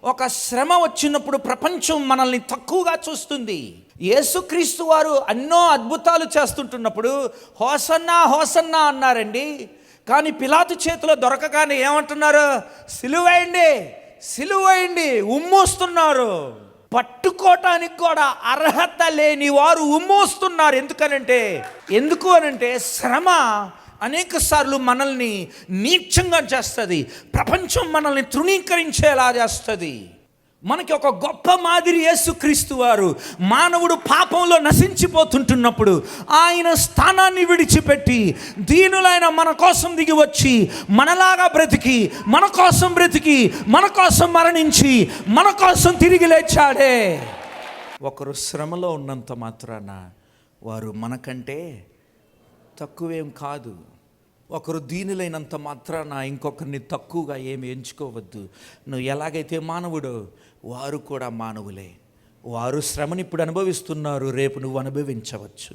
ఒక శ్రమ వచ్చినప్పుడు ప్రపంచం మనల్ని తక్కువగా చూస్తుంది. యేసుక్రీస్తు వారు ఎన్నో అద్భుతాలు చేస్తుంటున్నప్పుడు హోసన్నా హోసన్నా అన్నారండి. కానీ పిలాతు చేతిలో దొరకగానే ఏమంటున్నారు? సిలువేయండి, సిలువేయండి ఉమ్మూస్తున్నారు. పట్టుకోవటానికి కూడా అర్హత లేని వారు ఉమ్మూస్తున్నారు. ఎందుకు అనంటే శ్రమ అనేక సార్లు మనల్ని నీచంగా చేస్తుంది. ప్రపంచం మనల్ని తృణీకరించేలా చేస్తుంది. మనకి ఒక గొప్ప మాదిరి యేసుక్రీస్తు వారు. మానవుడు పాపంలో నశించిపోతుంటున్నప్పుడు ఆయన స్థానాన్ని విడిచిపెట్టి దీనులైన మన కోసం దిగి వచ్చి మనలాగా బ్రతికి మన కోసం మరణించి మన కోసం తిరిగి లేచాడే. ఒకరు శ్రమలో ఉన్నంత మాత్రాన వారు మనకంటే తక్కువేం కాదు. ఒకరు దీనులైనంత మాత్రాన ఇంకొకరిని తక్కువగా ఏమి ఎంచుకోవద్దు. నువ్వు ఎలాగైతే మానవుడో వారు కూడా మానవులే. వారు శ్రమని ఇప్పుడు అనుభవిస్తున్నారు, రేపు నువ్వు అనుభవించవచ్చు.